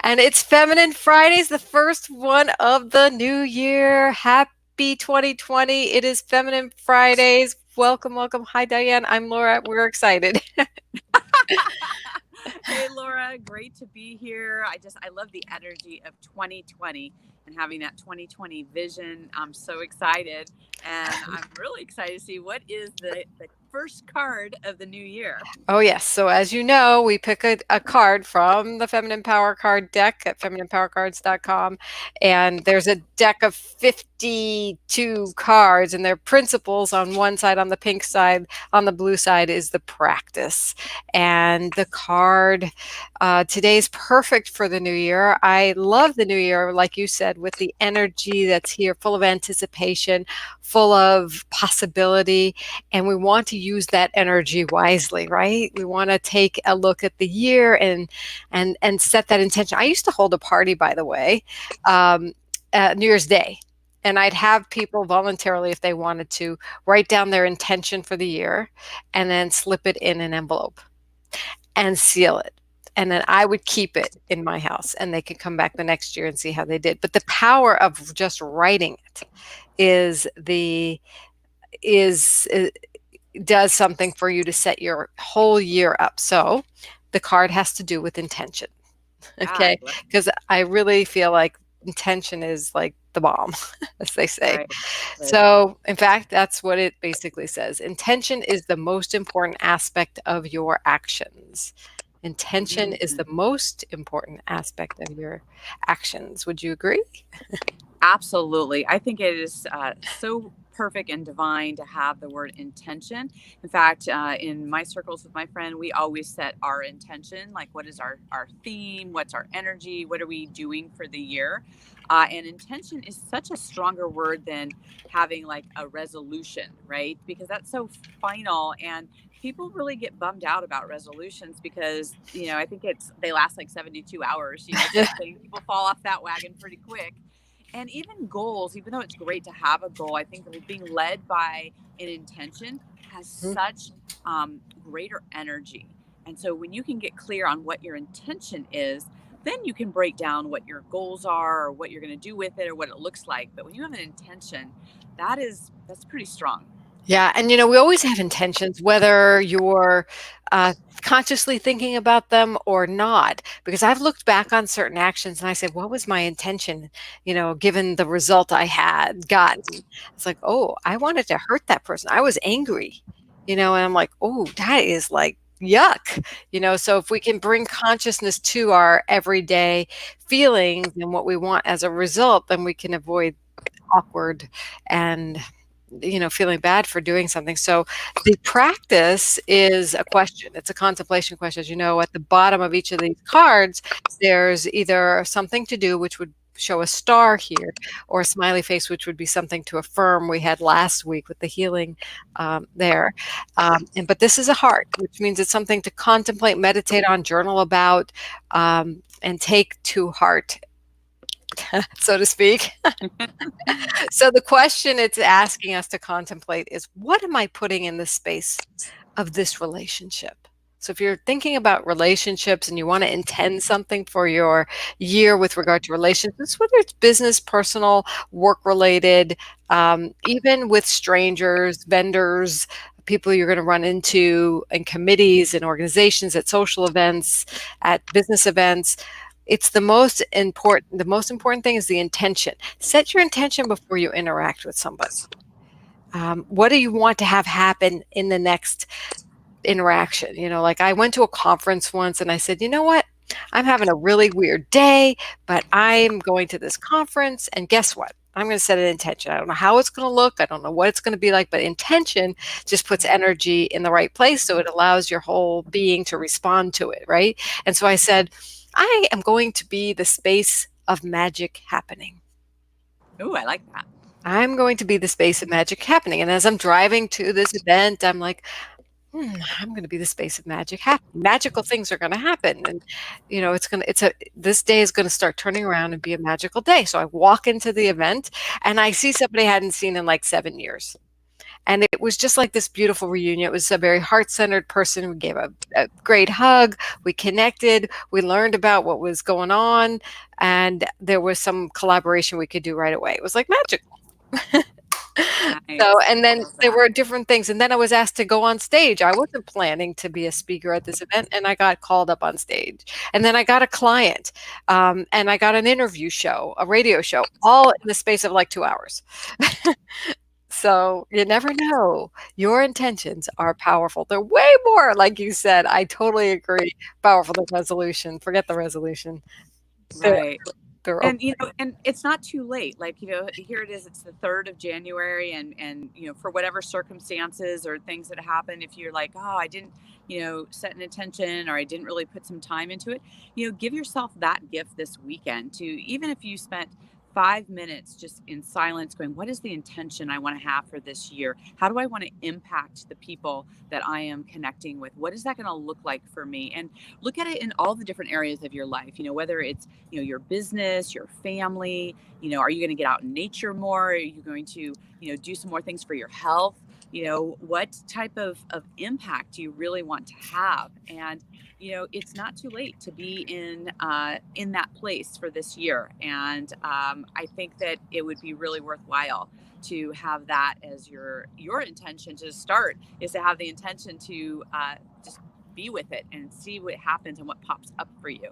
And it's Feminine Fridays, the first one of the new year. Happy 2020. It is Feminine Fridays. Welcome, welcome. Hi, Diane. I'm Laura. We're excited. Hey Laura, great to be here. I love the energy of 2020 and having that 2020 vision. I'm so excited, and I'm really excited to see what is the first card of the new year. Oh, yes. So, as you know, we pick a card from the Feminine Power Card deck at femininepowercards.com. And there's a deck of 52 cards, and they're principles on one side, on the pink side, on the blue side is the practice. And the card today is perfect for the new year. I love the new year, like you said, with the energy that's here, full of anticipation, full of possibility. And we want to use that energy wisely, right? We want to take a look at the year and set that intention. I used to hold a party, by the way, New Year's Day. And I'd have people voluntarily, if they wanted to, write down their intention for the year and then slip it in an envelope and seal it. And then I would keep it in my house, and they could come back the next year and see how they did. But the power of just writing it is does something for you to set your whole year up. So the card has to do with intention. Yeah, Okay. Because I really feel like intention is like the bomb, as they say. right, right. So, in fact, that's what it basically says. Intention is the most important aspect of your actions. Intention is Mhm. the most important aspect of your actions. Would you agree? Absolutely. I think it is so perfect and divine to have the word intention. In fact, in my circles with my friend, we always set our intention, like what is our theme, what's our energy, what are we doing for the year. And intention is such a stronger word than having like a resolution, right? Because that's so final, and people really get bummed out about resolutions because, I think they last like 72 hours, type thing. People fall off that wagon pretty quick. And even goals, even though it's great to have a goal, I think being led by an intention has such greater energy. And so when you can get clear on what your intention is, then you can break down what your goals are or what you're going to do with it or what it looks like. But when you have an intention, that's pretty strong. Yeah, and we always have intentions, whether you're consciously thinking about them or not. Because I've looked back on certain actions and I said, "What was my intention?" Given the result I had gotten. It's like, "Oh, I wanted to hurt that person. I was angry." And I'm like, "Oh, that is like yuck." So if we can bring consciousness to our everyday feelings and what we want as a result, then we can avoid awkward and feeling bad for doing something. So the practice is a question. It's a contemplation question. As you know, at the bottom of each of these cards, there's either something to do, which would show a star here, or a smiley face, which would be something to affirm. We had last week with the healing there. But this is a heart, which means it's something to contemplate, meditate on, journal about, and take to heart, so to speak. So the question it's asking us to contemplate is, what am I putting in the space of this relationship? So if you're thinking about relationships and you want to intend something for your year with regard to relationships, whether it's business, personal, work related, even with strangers, vendors, people you're going to run into in committees and organizations, at social events, at business events, it's the most important thing is the intention. Set your intention before you interact with somebody. What do you want to have happen in the next interaction? Like I went to a conference once and I said, you know what? I'm having a really weird day, but I'm going to this conference, and guess what? I'm going to set an intention. I don't know how it's going to look. I don't know what it's going to be like, but intention just puts energy in the right place. So it allows your whole being to respond to it, right? And so I said, I am going to be the space of magic happening. Ooh, I like that. I'm going to be the space of magic happening. And as I'm driving to this event, I'm like, I'm going to be the space of magic happening. Magical things are going to happen. And, this day is going to start turning around and be a magical day. So I walk into the event and I see somebody I hadn't seen in like 7 years. And it was just like this beautiful reunion. It was a very heart-centered person. We gave a great hug. We connected. We learned about what was going on, and there was some collaboration we could do right away. It was like magic. So, Nice. and I then love there that. were different things. And then I was asked to go on stage. I wasn't planning to be a speaker at this event, and I got called up on stage. And then I got a client, and I got an interview show, a radio show, all in the space of like 2 hours. So you never know. Your intentions are powerful. They're way more, like you said. I totally agree. Powerful than resolution. Forget the resolution. They're Right. they're And and it's not too late. Like, here it is, it's the 3rd of January, and for whatever circumstances or things that happen, if you're like, oh, I didn't, set an intention, or I didn't really put some time into it, give yourself that gift this weekend to, even if you spent 5 minutes just in silence going, what is the intention I want to have for this year? How do I want to impact the people that I am connecting with? What is that going to look like for me? And look at it in all the different areas of your life, whether it's your business, your family. Are you going to get out in nature more? Are you going to do some more things for your health? What type of impact do you really want to have? And it's not too late to be in that place for this year. And I think that it would be really worthwhile to have that as your intention to start, is to have the intention to just be with it and see what happens and what pops up for you.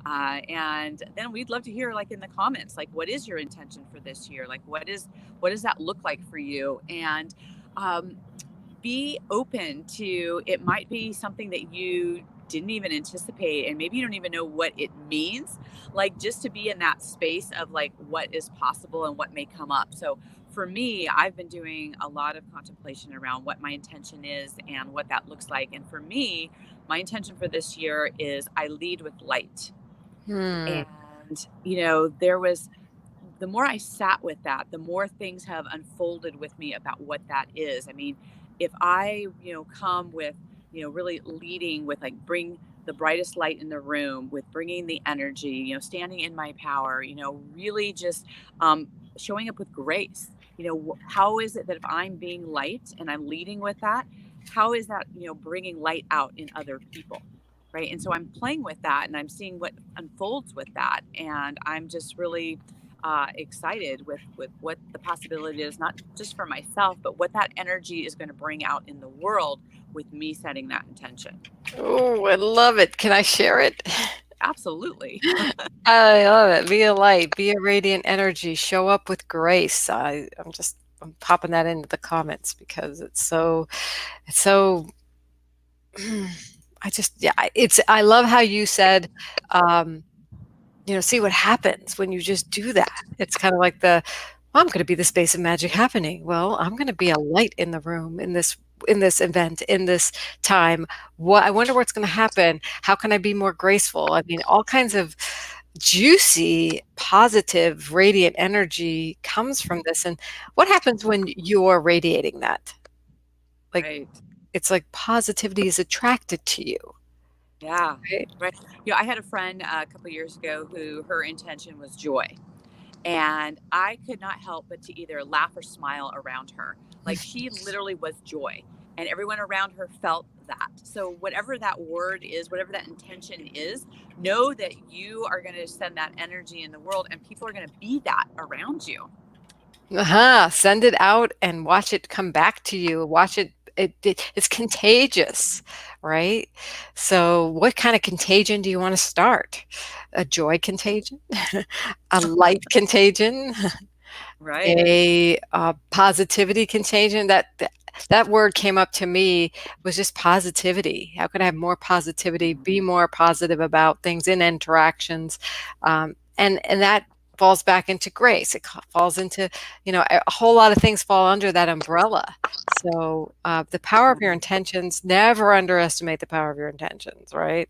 And then we'd love to hear, like, in the comments, like, what is your intention for this year? Like, what does that look like for you? And um, be open to, it might be something that you didn't even anticipate, and maybe you don't even know what it means. Like, just to be in that space of, like, what is possible and what may come up. So for me, I've been doing a lot of contemplation around what my intention is and what that looks like. And for me, my intention for this year is I lead with light. Hmm. And, there was, the more I sat with that, the more things have unfolded with me about what that is. I mean, if I, come with, really leading with, like, bring the brightest light in the room, with bringing the energy, standing in my power, really just um, showing up with grace. How is it that if I'm being light and I'm leading with that, how is that, bringing light out in other people? Right. And so I'm playing with that, and I'm seeing what unfolds with that. And I'm just really excited with what the possibility is, not just for myself, but what that energy is going to bring out in the world with me setting that intention. Oh, I love it. Can I share it? Absolutely. I love it. Be a light, be a radiant energy, show up with grace. I'm popping that into the comments because it's so yeah, I love how you said, um, see what happens when you just do that. It's kind of like well, I'm going to be the space of magic happening. Well, I'm going to be a light in the room in this event, in this time. I wonder what's going to happen. How can I be more graceful? I mean, all kinds of juicy, positive, radiant energy comes from this. And what happens when you're radiating that? Like, Right. it's like positivity is attracted to you, Yeah. right? Right. I had a friend a couple years ago who her intention was joy. And I could not help but to either laugh or smile around her. Like, she literally was joy, and everyone around her felt that. So, whatever that word is, whatever that intention is, know that you are going to send that energy in the world, and people are going to be that around you. Send it out and watch it come back to you. Watch it. It's contagious, right? So, what kind of contagion do you want to start? A joy contagion, a light contagion, Right. a positivity contagion. That word came up to me, was just positivity. How can I have more positivity? Be more positive about things in interactions, and that falls back into grace. It falls into, a whole lot of things fall under that umbrella. So the power of your intentions. Never underestimate the power of your intentions. Right?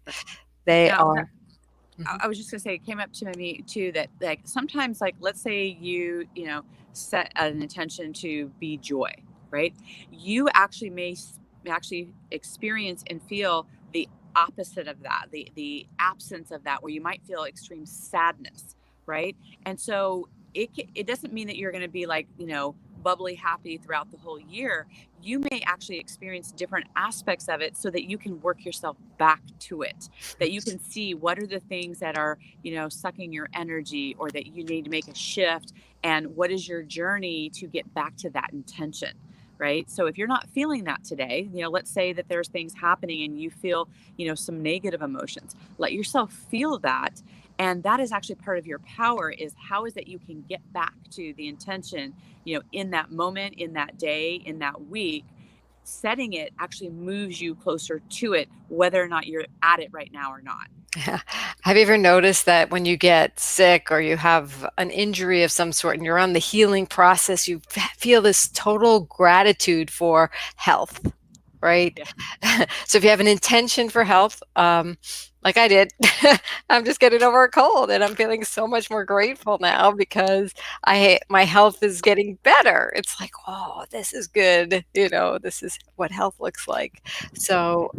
They Now, are. I Mhm. I was just gonna say, it came up to me too that, like, sometimes, like, let's say you set an intention to be joy, right? You actually actually experience and feel the opposite of that, the absence of that, where you might feel extreme sadness, right? And so it doesn't mean that you're going to be, like, bubbly happy throughout the whole year, you may actually experience different aspects of it so that you can work yourself back to it, that you can see what are the things that are, sucking your energy, or that you need to make a shift, and what is your journey to get back to that intention. Right. So if you're not feeling that today, let's say that there's things happening and you feel, some negative emotions, let yourself feel that. And that is actually part of your power, is how is that you can get back to the intention, in that moment, in that day, in that week. Setting it actually moves you closer to it, whether or not you're at it right now or not. Yeah. Have you ever noticed that when you get sick or you have an injury of some sort and you're on the healing process, you feel this total gratitude for health, right? Yeah. So if you have an intention for health, like I did, I'm just getting over a cold and I'm feeling so much more grateful now because my health is getting better. It's like, oh, this is good. This is what health looks like. So,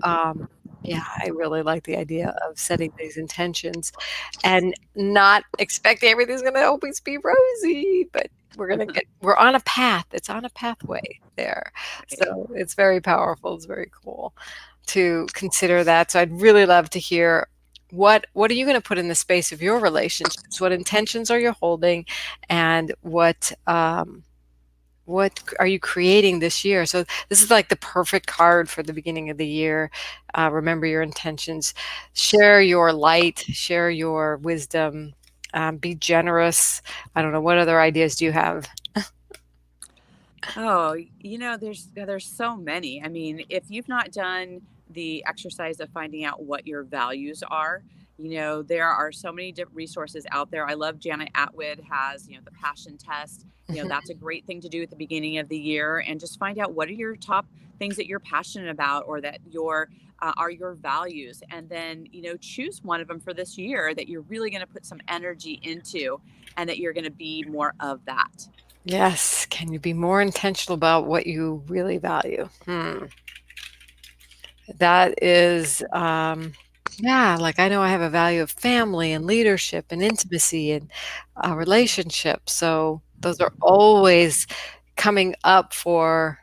yeah, I really like the idea of setting these intentions and not expecting everything's going to always be rosy, but we're on a path. It's on a pathway there. Right. So it's very powerful. It's very cool to consider that. So I'd really love to hear what are you going to put in the space of your relationships? What intentions are you holding, and what are you creating this year? So this is like the perfect card for the beginning of the year. Remember your intentions. Share your light. Share your wisdom. Be generous. I don't know. What other ideas do you have? Oh, there's so many. I mean, if you've not done the exercise of finding out what your values are, there are so many different resources out there. I love Janet Atwood has, the passion test. That's a great thing to do at the beginning of the year, and just find out what are your top things that you're passionate about, or that are your values, and then choose one of them for this year that you're really going to put some energy into, and that you're going to be more of that. Yes. Can you be more intentional about what you really value? That is, yeah, like I know I have a value of family and leadership and intimacy and relationships. So those are always coming up for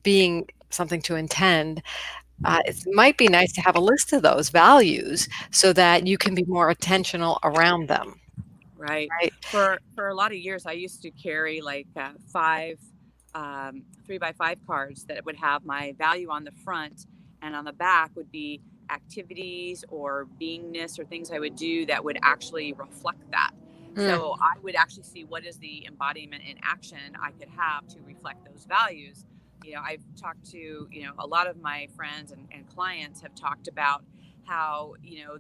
being something to intend. It might be nice to have a list of those values so that you can be more intentional around them, Right. right? For a lot of years, I used to carry like five 3x5 cards that would have my value on the front, and on the back would be activities or beingness or things I would do that would actually reflect that. Mm, So I would actually see what is the embodiment in action I could have to reflect those values. I've talked to, a lot of my friends and clients have talked about how,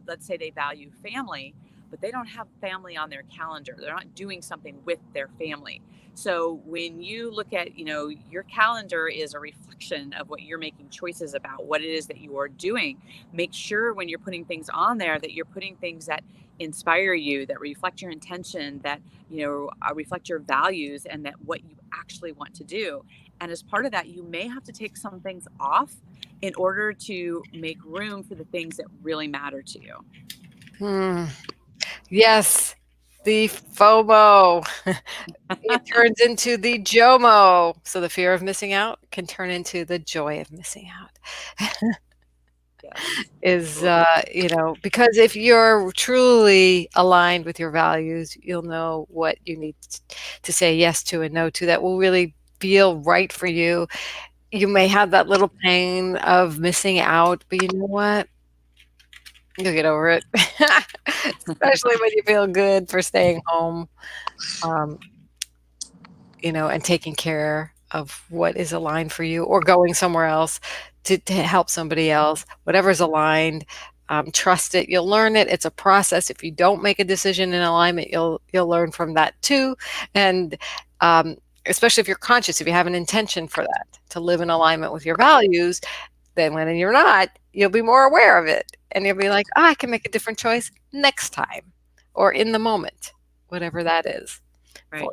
let's say they value family, but they don't have family on their calendar. They're not doing something with their family. So when you look at, your calendar is a reflection of what you're making choices about, what it is that you are doing. Make sure when you're putting things on there that you're putting things that inspire you, that reflect your intention, that, reflect your values, and that what you actually want to do. And as part of that, you may have to take some things off in order to make room for the things that really matter to you. mm. Yes, the FOMO. It turns into the JOMO. So the fear of missing out can turn into the joy of missing out. Yes, Is, absolutely. because if you're truly aligned with your values, you'll know what you need to say yes to and no to that will really feel right for you. You may have that little pain of missing out, but you know what? You'll get over it. Especially when you feel good for staying home. Um, and taking care of what is aligned for you or going somewhere else to help somebody else, whatever's aligned. Trust it. You'll learn it. It's a process. If you don't make a decision in alignment, you'll learn from that too. And especially if you're conscious, if you have an intention for that, to live in alignment with your values, then when you're not, you'll be more aware of it. And you'll be like, I can make a different choice next time or in the moment, whatever that is. Right.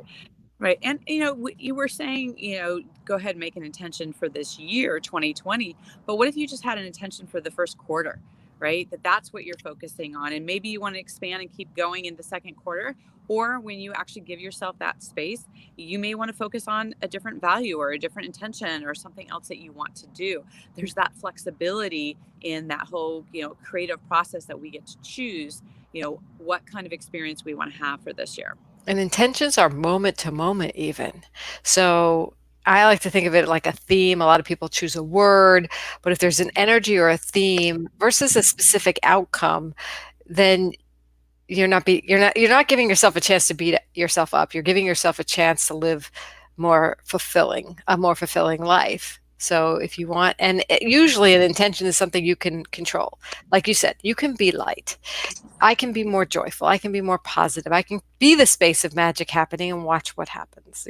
Right. And, you were saying, go ahead and make an intention for this year, 2020. But what if you just had an intention for the first quarter? right? That's what you're focusing on. And maybe you want to expand and keep going in the second quarter. Or when you actually give yourself that space, you may want to focus on a different value or a different intention or something else that you want to do. There's that flexibility in that whole, creative process that we get to choose, what kind of experience we want to have for this year. And intentions are moment to moment even. So I like to think of it like a theme. A lot of people choose a word, but if there's an energy or a theme versus a specific outcome, then you're not giving yourself a chance to beat yourself up. You're giving yourself a chance to live a more fulfilling life. So if you want, and usually an intention is something you can control. Like you said, you can be light. I can be more joyful. I can be more positive. I can be the space of magic happening and watch what happens.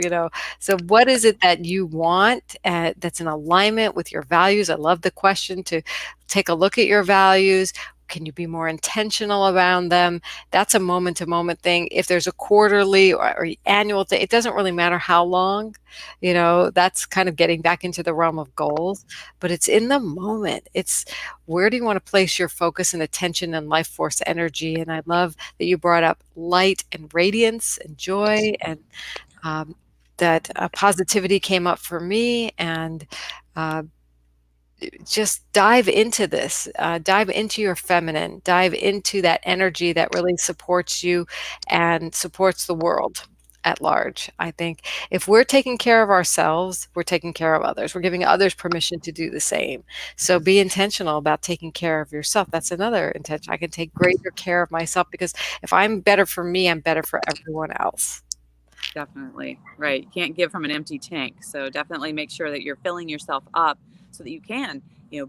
So what is it that you want that's in alignment with your values? I love the question to take a look at your values. Can you be more intentional around them? That's a moment to moment thing. If there's a quarterly or annual thing, it doesn't really matter how long, that's kind of getting back into the realm of goals, but it's in the moment. It's where do you want to place your focus and attention and life force energy? And I love that you brought up light and radiance and joy, and that positivity came up for me. And uh, just dive into this, dive into your feminine, dive into that energy that really supports you and supports the world at large. I think if we're taking care of ourselves, we're taking care of others. We're giving others permission to do the same. So be intentional about taking care of yourself. That's another intention. I can take greater care of myself because if I'm better for me, I'm better for everyone else. Definitely. Right. You can't give from an empty tank. So definitely make sure that you're filling yourself up so that you can,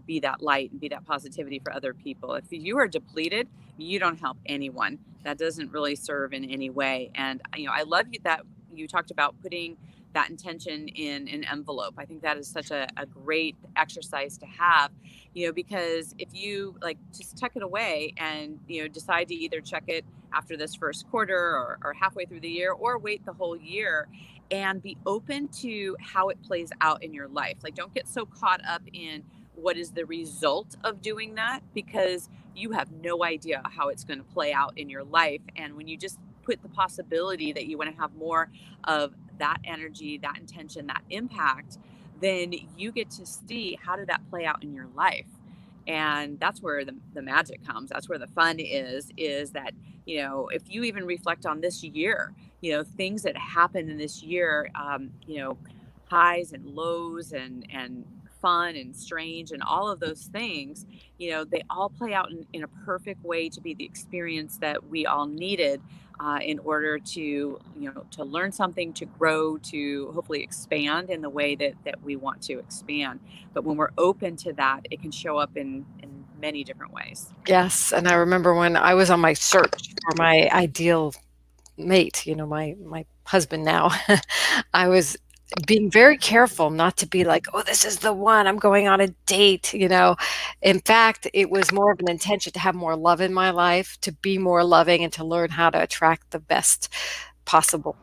be that light and be that positivity for other people. If you are depleted, you don't help anyone. That doesn't really serve in any way. And, I love you that you talked about putting that intention in an envelope. I think that is such a great exercise to have, because if you like just tuck it away and, decide to either check it after this first quarter or halfway through the year or wait the whole year and be open to how it plays out in your life. Like, don't get so caught up in what is the result of doing that because you have no idea how it's going to play out in your life. And when you just put the possibility that you want to have more of that energy, that intention, that impact, then you get to see how did that play out in your life. And that's where the magic comes. That's where the fun is that, if you even reflect on this year, things that happened in this year, highs and lows and fun and strange and all of those things, they all play out in a perfect way to be the experience that we all needed in order to, to learn something, to grow, to hopefully expand in the way that we want to expand. But when we're open to that, it can show up in many different ways. Yes, and I remember when I was on my search for my ideal mate, my husband now, I was being very careful not to be like, oh, this is the one, I'm going on a date. In fact, it was more of an intention to have more love in my life, to be more loving, and to learn how to attract the best possible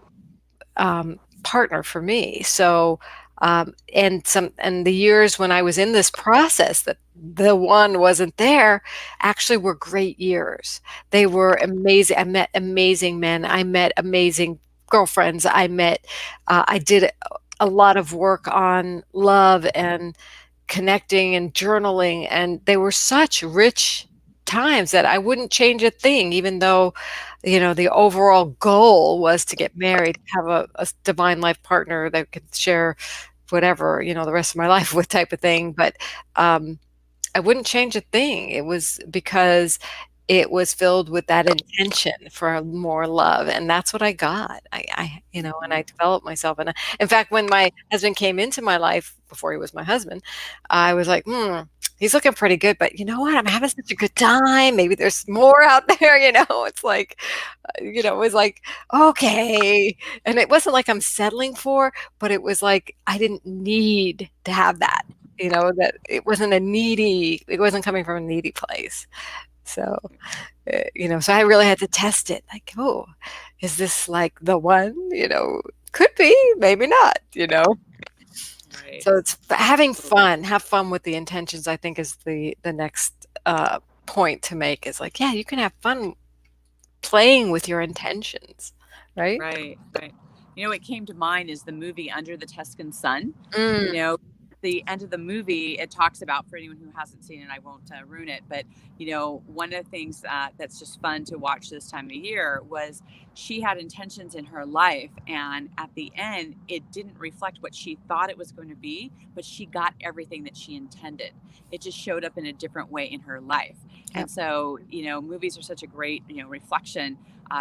partner for me. So, and the years when I was in this process that the one wasn't there actually were great years. They were amazing. I met amazing men. I met amazing girlfriends. I did a lot of work on love and connecting and journaling, and they were such rich times that I wouldn't change a thing, even though, the overall goal was to get married, have a divine life partner that could share whatever, the rest of my life with type of thing. But I wouldn't change a thing. It was because it was filled with that intention for more love, and that's what I got. And I Mhm. developed myself. And in fact, when my husband came into my life before he was my husband, I was like, he's looking pretty good, but you know what? I'm having such a good time. Maybe there's more out there. It's like, it was like, okay. And it wasn't like I'm settling for, but it was like I didn't need to have that. That it wasn't coming from a needy place. So, so I really had to test it. Like, oh, is this like the one? Could be, maybe not. Right. So it's having Absolutely. fun. Have fun with the intentions, I think, is the next, point to make is like, yeah, you can have fun playing with your intentions, right? Right, right. You know, what came to mind is the movie Under the Tuscan Sun. You Mm, know, the end of the movie, it talks about, for anyone who hasn't seen it, I won't ruin it, but, you know, one of the things that's just fun to watch this time of year was she had intentions in her life. And at the end, it didn't reflect what she thought it was going to be, but she got everything that she intended. It just showed up in a different way in her life. yep. And so, you know, movies are such a great, you know, reflection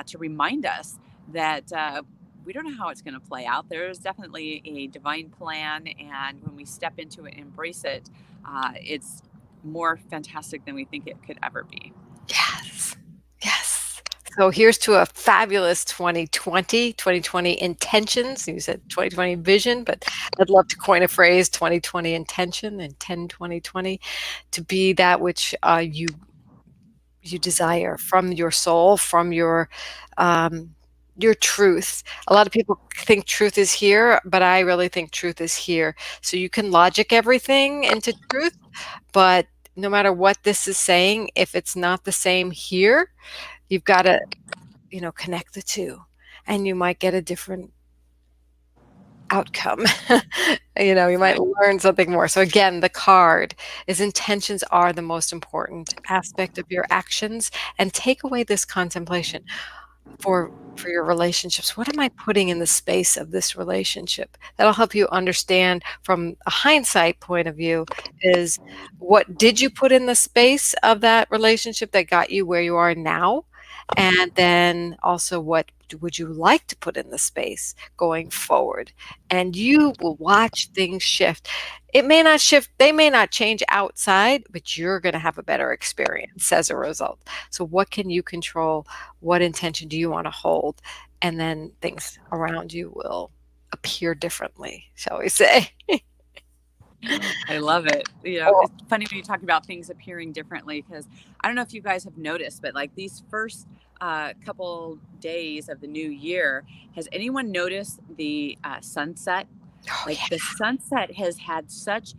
to remind us that we don't know how it's going to play out. There's definitely a divine plan, and when we step into it and embrace it, it's more fantastic than we think it could ever be. Yes. Yes. So here's to a fabulous 2020 intentions. You said 2020 vision, but I'd love to coin a phrase 2020 intention and 10-20-20 to be that which you desire from your soul, from your truth. A lot of people think truth is here, but I really think truth is here. So you can logic everything into truth, but no matter what this is saying, if it's not the same here, you've got to, connect the two, and you might get a different outcome. You might Right. learn something more. So again, the card is intentions are the most important aspect of your actions, and take away this contemplation for your relationships. What am I putting in the space of this relationship? That'll help you understand from a hindsight point of view is what did you put in the space of that relationship that got you where you are now? And then also what would you like to put in the space going forward? And you will watch things shift. It may not shift, they may not change outside, but you're going to have a better experience as a result. So what can you control? What intention do you want to hold? And then things around you will appear differently, shall we say. I love it. You know, Oh, it's funny when you talk about things appearing differently, because I don't know if you guys have noticed, but like these first couple days of the new year, has anyone noticed the sunset? oh Like yeah. the sunset has had such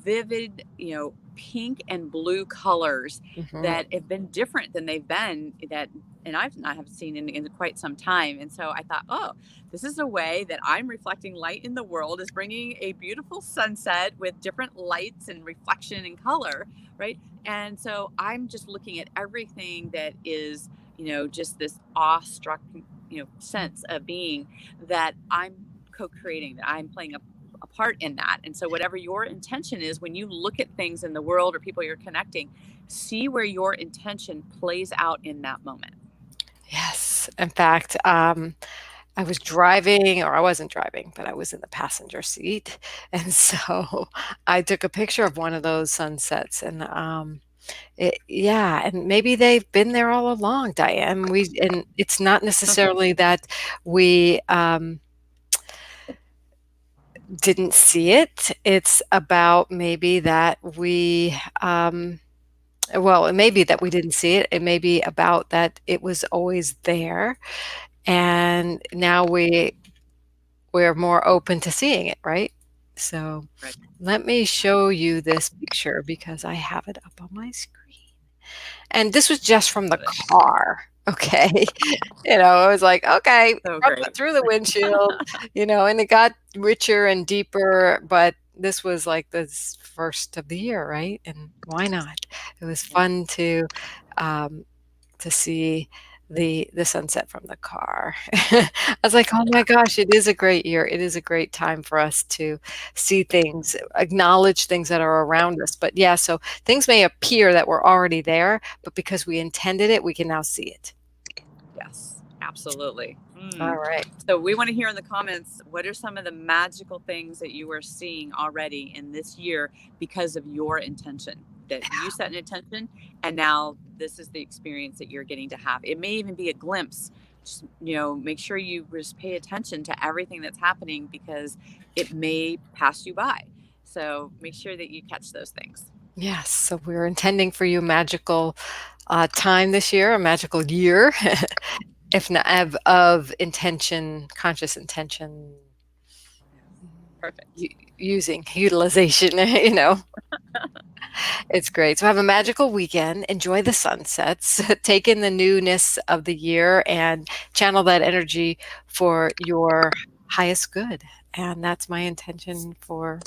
vivid, you know, pink and blue colors Mhm. that have been different than they've been that, and I've not have seen in quite some time. And so I thought, oh, this is a way that I'm reflecting light in the world, is bringing a beautiful sunset with different lights and reflection and color, right? And so I'm just looking at everything that is, you know, just this awestruck, you know, sense of being that I'm co-creating, that I'm playing a part in that. And so whatever your intention is when you look at things in the world or people you're connecting, see where your intention plays out in that moment. Yes. In fact, I was driving, or I wasn't driving, but I was in the passenger seat. And so I took a picture of one of those sunsets, and yeah, and maybe they've been there all along, Diane. And it's not necessarily that we didn't see it. It's about maybe that well, it may be that we didn't see it. It may be about that it was always there, and now we're more open to seeing it, right? So Right. let me show you this picture because I have it up on my screen. And this was just from the Love it. car. Okay. It was like, okay, So from great. through the windshield, and it got richer and deeper, but this was like the first of the year, right? And why not? It was Yeah. fun um, to see the sunset from the car. I was like, "Oh my gosh, it is a great year. It is a great time for us to see things, acknowledge things that are around us." But yeah, so things may appear that were already there, but because we intended it, we can now see it. Yes, absolutely. All right. So we want to hear in the comments, what are some of the magical things that you are seeing already in this year because of your intention? That you set an intention, and now this is the experience that you're getting to have. It may even be a glimpse. Just, you know, make sure you just pay attention to everything that's happening, because it may pass you by. So make sure that you catch those things. Yes, so we're intending for you a magical time this year, a magical year, if not of intention, conscious intention, Perfect. using utilization, you know. It's great. So have a magical weekend. Enjoy the sunsets. Take in the newness of the year and channel that energy for your highest good. And that's my intention for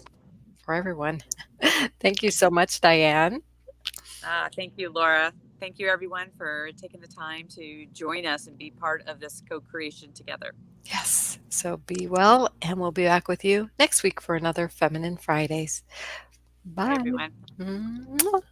everyone. Thank you so much, Diane. Thank you, Laura. Thank you, everyone, for taking the time to join us and be part of this co creation together. Yes. So be well, and we'll be back with you next week for another Feminine Fridays. Bye, Bye. everyone. Mwah.